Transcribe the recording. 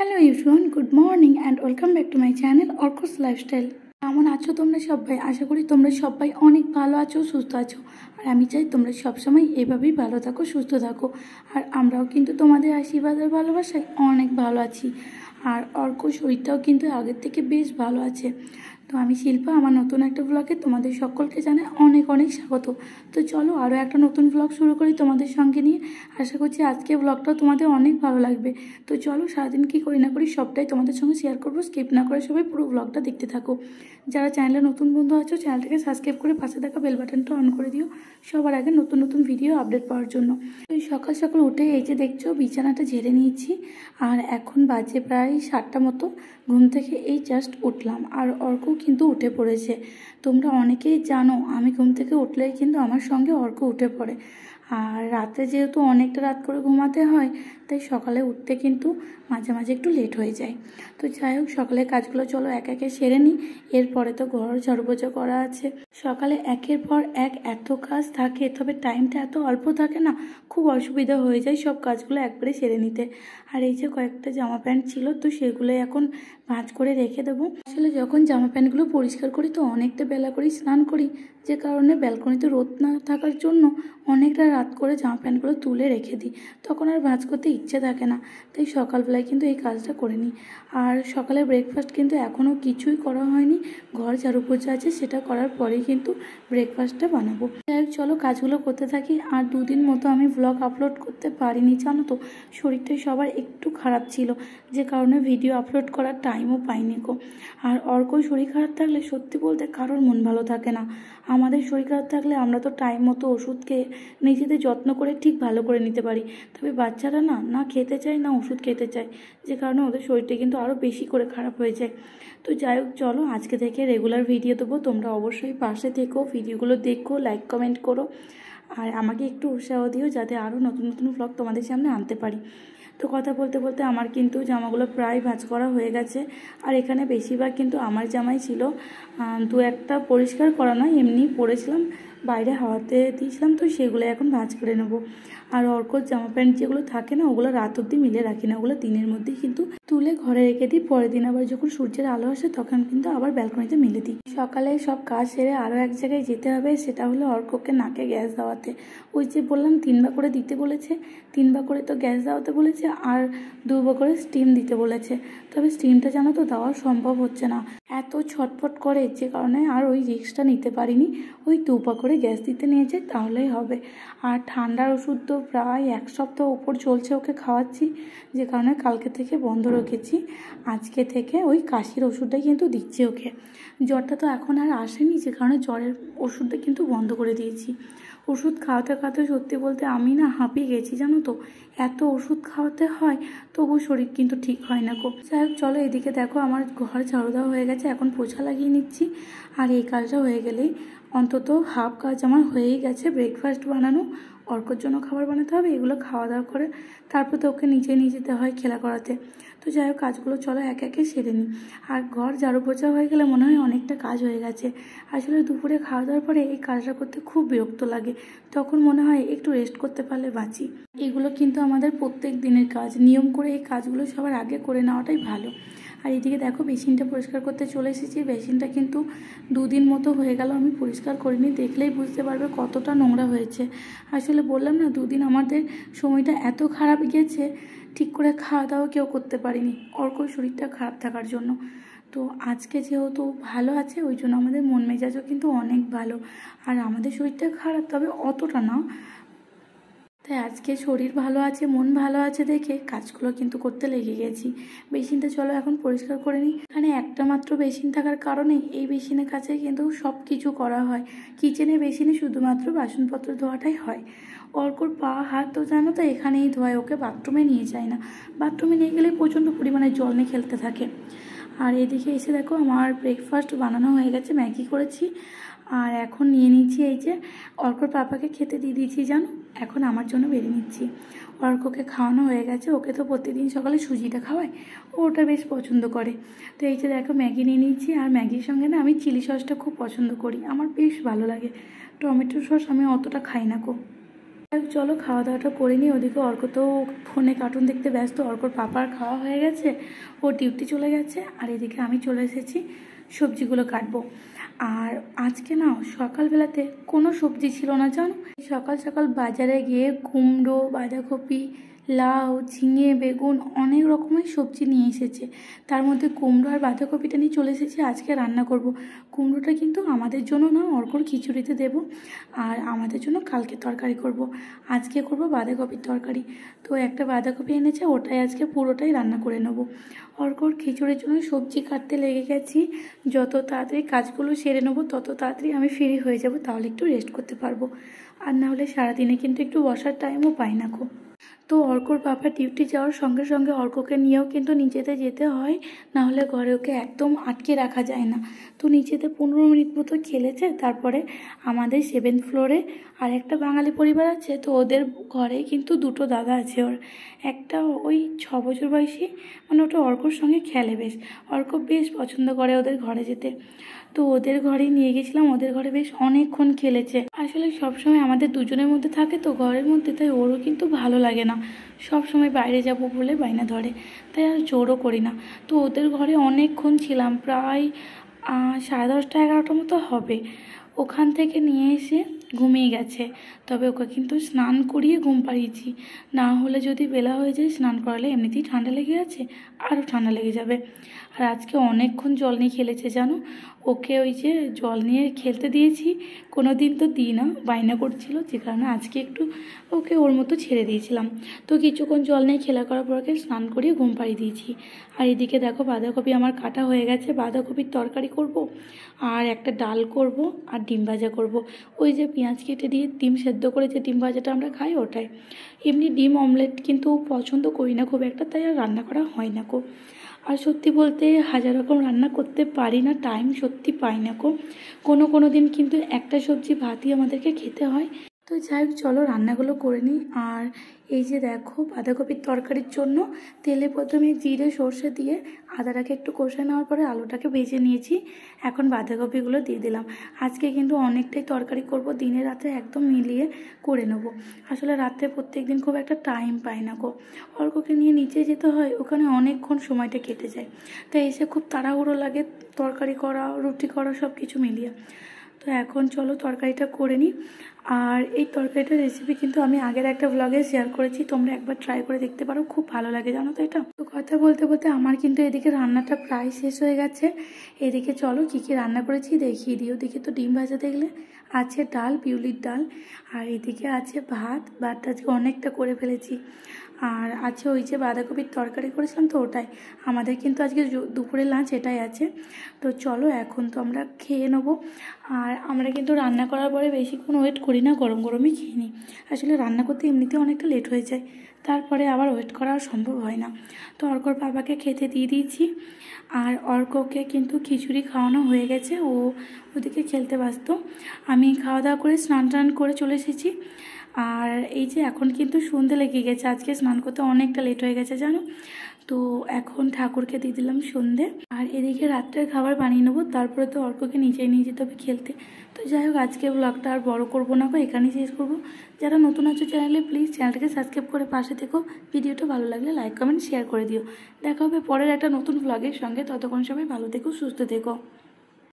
Hello everyone, good morning and welcome back to my channel Arka's lifestyle. কেমন আছো তোমরা সবাই? আশা করি তোমরা সবাই অনেক ভালো আছো, সুস্থ আছো। আর আমি চাই তোমরা সবসময় এভাবেই ভালো থাকো, সুস্থ থাকো। আর আমরাও কিন্তু তোমাদের আশীর্বাদের ভালোবাসায় অনেক ভালো আছি। আর অর্ক শরীরটাও কিন্তু আগের থেকে বেশ ভালো আছে। তো আমি শিল্পা, আমার নতুন একটা ব্লগে তোমাদের সকলকে জানাই অনেক অনেক স্বাগত। তো চলো আরও একটা নতুন ব্লগ শুরু করি তোমাদের সঙ্গে নিয়ে। আশা করছি আজকে ব্লগটাও তোমাদের অনেক ভালো লাগবে। তো চলো সারাদিন কী করি না করি সবটাই তোমাদের সঙ্গে শেয়ার করবো। স্কিপ না করে সবাই পুরো ব্লগটা দেখতে থাকো। যারা চ্যানেলে নতুন বন্ধু আছো, চ্যানেলটাকে সাবস্ক্রাইব করে পাশে থাকা বেল বাটনটা অন করে দিও সবার আগে নতুন নতুন ভিডিও আপডেট পাওয়ার জন্য। তো সকাল সকাল উঠে এই যে দেখছো বিছানাটা ঝেড়ে নিয়েছি। আর এখন বাজে প্রায় 7টা মতো। ঘুম থেকে এই জাস্ট উঠলাম আর অর্ক কিন্তু উঠে পড়েছে। তোমরা অনেকেই জানো আমি ঘুম থেকে উঠলেই কিন্তু আমার সঙ্গে অর্ক উঠে পড়ে। আর রাতে যেহেতু অনেকটা রাত করে ঘুমাতে হয়, তাই সকালে উঠতে কিন্তু মাঝে মাঝে একটু লেট হয়ে যায়। তো যাই হোক, সকালের কাজগুলো চলো এক একে সেরে নিই। এরপরে তো ঘর ঝাড়ু পোছা করা আছে। সকালে একের পর এক এত কাজ থাকে, তবে টাইমটা এত অল্প থাকে না, খুব অসুবিধা হয়ে যায় সব কাজগুলো একবারে সেরে নিতে। আর এই যে কয়েকটা জামা প্যান্ট ছিল, তো সেগুলোই এখন ভাঁজ করে রেখে দেবো। আসলে যখন জামা প্যান্টগুলো পরিষ্কার করি তো অনেকটা বেলা করেই স্নান করি, যে কারণে ব্যালকনিতে রোদ না থাকার জন্য অনেকটা রাত করে জামা প্যান্টগুলো তুলে রেখে দিই। তখন আর ভাঁজ করতে ইচ্ছে থাকে না, তাই সকালবেলায় কিন্তু এই কাজটা করে নিই। আর সকালে ব্রেকফাস্ট কিন্তু এখনও কিছুই করা হয়নি। ঘর ঝাড়ু পোছা আছে, সেটা করার পরেই কিন্তু ব্রেকফাস্টটা বানাবো। যাই হোক, চলো কাজগুলো করতে থাকি। আর 2 দিন মতো আমি ব্লগ আপলোড করতে পারিনি, জানো তো শরীরটা সবার একটু খারাপ ছিল, যে কারণে ভিডিও আপলোড করার টাইমও পাইনি গো। আর অর্ক শরীর খারাপ থাকলে সত্যি বলতে কারোর মন ভালো থাকে না। আমাদের শরীর খারাপ থাকলে আমরা তো টাইম মতো ওষুধ খেয়ে নিজেদের যত্ন করে ঠিক ভালো করে নিতে পারি, তবে বাচ্চারা না না খেতে চায় না ওষুধ খেতে চায়, যে কারণে ওদের শরীরটা কিন্তু আরও বেশি করে খারাপ হয়ে যায়। তো যাই হোক, চলো আজকে থেকে রেগুলার ভিডিও দেবো। তোমরা অবশ্যই পাশে থেকো, ভিডিওগুলো দেখো, লাইক কমেন্ট করো, আর আমাকে একটু উৎসাহ দিও যাতে আরও নতুন নতুন ব্লগ তোমাদের সামনে আনতে পারি। তো কথা বলতে বলতে আমার কিন্তু জামাগুলো প্রায় ভাঁজ করা হয়ে গেছে। আর এখানে বেশিরভাগ কিন্তু আমার জামাই ছিল, 2-1টা পরিষ্কার করা নয়, এমনি পরেছিলাম, বাইরে হাওয়াতে দিয়েছিলাম, তো সেগুলো এখন ভাঁজ করে নেবো। আর অর্কর জামা প্যান্ট যেগুলো থাকে না, ওগুলো রাত অবধি মিলে রাখি না, ওগুলো দিনের মধ্যেই কিন্তু তুলে ঘরে রেখে দিই। পরের দিন আবার যখন সূর্যের আলো আসে তখন কিন্তু আবার ব্যালকনিতে মেলে দিই। সকালে সব কাজ সেরে আরও এক জায়গায় যেতে হবে, সেটা হলো অর্ককে নাকে গ্যাস দেওয়াতে। ওই যে বললাম 3 বার করে দিতে বলেছে, 3 বার করে তো গ্যাস দেওয়াতে বলেছে, আর 2 বার করে স্টিম দিতে বলেছে। তবে স্টিমটা জানো তো দেওয়া সম্ভব হচ্ছে না, এত ছটফট করে, যে কারণে আর ওই রিস্কটা নিতে পারিনি। ওই 2 বার করে গ্যাস দিতে নিয়েছে, তাহলেই হবে। আর ঠান্ডার ওষুধ তো প্রায় 1 সপ্তাহ উপর চলছে, ওকে খাওয়াচ্ছি, যে কারণে কালকে থেকে বন্ধ রেখেছি। আজকে থেকে ওই কাশির ওষুধটাই কিন্তু দিচ্ছি ওকে। জ্বরটা তো এখন আর আসেনি, যে কারণে জ্বরের ওষুধটা কিন্তু বন্ধ করে দিয়েছি। ওষুধ খাওয়াতে খাওয়াতে সত্যি বলতে আমি না হাঁপিয়ে গেছি, জানো তো, এত ওষুধ খাওয়াতে হয় তবু শরীর কিন্তু ঠিক হয় না গো। যাই হোক, চলো এদিকে দেখো আমার ঘর ঝাড়ু দেওয়া হয়ে গেছে, এখন পোছা লাগিয়ে নিচ্ছি। আর এই কাজটা হয়ে গেলেই অন্তত হাফ কাজ আমার হয়েই গেছে। ব্রেকফাস্ট বানানো, অর্কর জন্য খাবার বানাতে হবে, এগুলো খাওয়া দাওয়া করে তারপর তো ওকে নিচে নিয়ে যেতে হয় খেলা করাতে। তো যাই হোক, কাজগুলো চলো এক একে সেরে নিই। আর ঘর ঝাড়ু পোছা হয়ে গেলে মনে হয় অনেকটা কাজ হয়ে গেছে। আসলে দুপুরে খাওয়া দাওয়ার পরে এই কাজটা করতে খুব বিরক্ত লাগে, তখন মনে হয় একটু রেস্ট করতে পারলে বাঁচি। এগুলো কিন্তু আমাদের প্রত্যেক দিনের কাজ, নিয়ম করে এই কাজগুলো সবার আগে করে নেওয়াটাই ভালো। আর এদিকে দেখো বেসিনটা পরিষ্কার করতে চলে এসেছি। বেসিনটা কিন্তু 2 দিন মতো হয়ে গেল আমি পরিষ্কার করিনি, দেখলেই বুঝতে পারবে কতটা নোংরা হয়েছে। আসলে বললাম না, 2 দিন আমাদের সময়টা এত খারাপ গিয়েছে, ঠিক করে খাওয়া দাওয়া কেউ করতে পারিনি অর্কর শরীরটা খারাপ থাকার জন্য। তো আজকে যেহেতু ভালো আছে, ওই জন্য আমাদের মন মেজাজও কিন্তু অনেক ভালো। আর আমাদের শরীরটা খারাপ, তবে অতটা না, তাই আজকে শরীর ভালো আছে, মন ভালো আছে দেখে কাজগুলো কিন্তু করতে লেগে গেছি। বেসিনটা চলো এখন পরিষ্কার করে নিই। এখানে একটা মাত্র বেসিন থাকার কারণে এই বেসিনের কাছে কিন্তু সব কিছু করা হয়। কিচেনের বেসিনে শুধুমাত্র বাসনপত্র ধোয়াটাই হয়। অর্কর পা হাত তো জানো তো এখানেই ধোয়, ওকে বাথরুমে নিয়ে যায় না। বাথরুমে নিয়ে গেলে প্রচণ্ড পরিমাণে জল নিয়ে খেলতে থাকে। আর এদিকে এসে দেখো আমার ব্রেকফাস্ট বানানো হয়ে গেছে, ম্যাগি করেছি। আর এখন নিয়ে নিচ্ছি এই যে অর্কর পাপাকে খেতে দিয়ে দিয়েছি, জানো, এখন আমার জন্য বেড়ে নিচ্ছি। অর্ককে খাওয়ানো হয়ে গেছে, ওকে তো প্রতিদিন সকালে সুজিটা খাওয়ায়, ও ওটা বেশ পছন্দ করে। তো এই যে দেখো ম্যাগি নিয়ে নিচ্ছি। আর ম্যাগির সঙ্গে না আমি চিলি সসটা খুব পছন্দ করি, আমার বেশ ভালো লাগে। টমেটো সস আমি অতটা খাই না গো। চলো খাওয়া দাওয়াটা করে নিই। ওদিকে অর্ক তো ফোনে কার্টুন দেখতে ব্যস্ত, অর্কর পাপার খাওয়া হয়ে গেছে, ও ডিউটি চলে গেছে, আর এদিকে আমি চলে এসেছি সবজিগুলো কাটবো। আর আজকে না সকালবেলাতে কোনো সবজি ছিল না জানো। সকাল সকাল বাজারে গিয়ে কুমড়ো, বাঁধাকপি, লাউ, ঝিঙে, বেগুন অনেক রকমের সবজি নিয়ে এসেছে। তার মধ্যে কুমড়ো আর বাঁধাকপিটা নিয়ে চলে এসেছি আজকে রান্না করব। কুমড়োটা কিন্তু আমাদের জন্য না, অর্কর খিচুড়িতে দেব, আর আমাদের জন্য কালকে তরকারি করব। আজকে করব বাঁধাকপির তরকারি। তো একটা বাঁধাকপি এনেছে, ওটাই আজকে পুরোটাই রান্না করে নেব। অর্কর খিচুড়ির জন্য সবজি কাটতে লেগে গেছি। যত তাড়াতাড়ি কাজগুলো সেরে নেবো তত তাড়াতাড়ি আমি ফ্রি হয়ে যাব, তাহলে একটু রেস্ট করতে পারবো। আর না হলে সারাদিনে কিন্তু একটু বসার টাইমও পাই না গো। তো অর্কর বাবা ডিউটি যাওয়ার সঙ্গে সঙ্গে অর্ককে নিয়েও কিন্তু নিচেতে যেতে হয়, না হলে ঘরে ওকে একদম আটকে রাখা যায় না। তো নিচেতে 15 মিনিট মতো খেলেছে, তারপরে আমাদের 7th ফ্লোরে আর একটা বাঙালি পরিবার আছে, তো ওদের ঘরে কিন্তু দুটো দাদা আছে ওর। একটা ওই 6 বছর বয়সী, মানে ওটা অর্কর সঙ্গে খেলে বেশ, অর্ক বেশ পছন্দ করে ওদের ঘরে যেতে। তো ওদের ঘরেই নিয়ে গেছিলাম, ওদের ঘরে বেশ অনেকক্ষণ খেলেছে। আসলে সবসময় আমাদের দুজনের মধ্যে থাকে তো ঘরের মধ্যে, তাই ওরও কিন্তু ভালো লাগে না, সব সময় বাইরে যাব বলে বায়না ধরে, তাই আর জোরও করি না। তো ওদের ঘরে অনেকক্ষণ ছিলাম, প্রায় 10:30 11টা মতো হবে। ওখান থেকে নিয়ে এসে ঘুমিয়ে গেছে, তবে ওকে কিন্তু স্নান করিয়ে ঘুম পাড়িয়েছি, না হলে যদি বেলা হয়ে যায় স্নান করালে এমনিতেই ঠান্ডা লেগে আছে, আরও ঠান্ডা লেগে যাবে। আর আজকে অনেকক্ষণ জল নিয়ে খেলেছে জানো। ওকে ওই যে জল নিয়ে খেলতে দিয়েছি, কোনো দিন তো দিই না, বায়না করছিল, যে কারণে আজকে একটু ওকে ওর মতো ছেড়ে দিয়েছিলাম। তো কিছুক্ষণ জল নিয়ে খেলা করার পর ওকে স্নান করিয়ে ঘুম পাড়িয়ে দিয়েছি। আর এদিকে দেখো বাঁধাকপি আমার কাটা হয়ে গেছে, বাঁধাকপির তরকারি করব, আর একটা ডাল করব, আর ডিম ভাজা করব। ওই যে পেঁয়াজ কেটে দিয়ে ডিম সেদ্ধ করে যে ডিম ভাজাটা আমরা খাই ওটাই। এমনি ডিম অমলেট কিন্তু পছন্দ করি না খুব একটা, তাই আর রান্না করা হয় না গো। আর সত্যি বলতে হাজার রকম রান্না করতে পারি না, টাইম সত্যি পাই না গো। কোনো দিন কিন্তু একটা সবজি ভাতই আমাদেরকে খেতে হয়। তো যাই হোক চলো রান্নাগুলো করে নিই। আর এই যে দেখো বাঁধাকপির তরকারির জন্য তেলে প্রথমে জিরে সর্ষে দিয়ে আদাটাকে একটু কষে নেওয়ার পরে আলুটাকে ভেজে নিয়েছি, এখন বাঁধাকপিগুলো দিয়ে দিলাম। আজকে কিন্তু অনেকটাই তরকারি করব, দিনে রাতে একদম মিলিয়ে করে নেব। আসলে রাত্রে প্রত্যেক দিন খুব একটা টাইম পাই না গো, অর্ককে নিয়ে নিচে যেতে হয়, ওখানে অনেকক্ষণ সময়টা কেটে যায়, তাই এসে খুব তাড়াহুড়ো লাগে তরকারি করা, রুটি করা, সব কিছু মিলিয়ে। তো এখন চলো তরকারিটা করে নিই। আর এই তরকারিটার রেসিপি কিন্তু আমি আগের একটা ব্লগে শেয়ার করেছি, তোমরা একবার ট্রাই করে দেখতে পারো, খুব ভালো লাগে জানো তো এটা। তো কথা বলতে বলতে আমার কিন্তু এদিকে রান্নাটা প্রায় শেষ হয়ে গেছে। এদিকে চলো কী কী রান্না করেছি দেখিয়ে দিই। ওদিকে তো ডিম ভাজা দেখলে, আছে ডাল, বিউলির ডাল, আর এদিকে আছে ভাতটা আজকে অনেকটা করে ফেলেছি। আর আছে ওই যে বাঁধাকপির তরকারি করেছিলাম, তো ওটাই আমাদের কিন্তু আজকে দুপুরের লাঞ্চ এটাই আছে। তো চলো এখন তো আমরা খেয়ে নেবো। আর আমরা কিন্তু রান্না করার পরে বেশিক্ষণ ওয়েট করি না, গরম গরমই খেয়ে নিই। আসলে রান্না করতে এমনিতেও অনেকটা লেট হয়ে যায়, তারপরে আবার ওয়েট করা সম্ভব হয় না। তো অর্কর বাবাকে খেতে দিয়ে দিয়েছি, আর অর্ককে কিন্তু খিচুড়ি খাওয়ানো হয়ে গেছে, ও ওদিকে খেলতে ব্যস্ত। আমি খাওয়া দাওয়া করে স্নান টান করে চলে এসেছি। আর এই যে এখন কিন্তু সন্ধে লেগে গেছে, আজকে স্নান করতে অনেকটা লেট হয়ে গেছে জানো। তো এখন ঠাকুরকে দিয়ে দিলাম সন্ধে, আর এদিকে রাত্রের খাবার বানিয়ে নেবো, তারপরে তো অর্ককে নিচে নিয়ে যেতে হবে খেলতে। তো যাই হোক আজকে ব্লগটা আর বড় করবো না, এখানেই শেষ করবো। যারা নতুন আছো চ্যানেলে প্লিজ চ্যানেলটাকে সাবস্ক্রাইব করে পাশে থেকো, ভিডিওটা ভালো লাগলে লাইক কমেন্ট শেয়ার করে দিও। দেখা হবে পরের একটা নতুন ব্লগের সঙ্গে, ততক্ষণ সবাই ভালো থেকো, সুস্থ থেকো।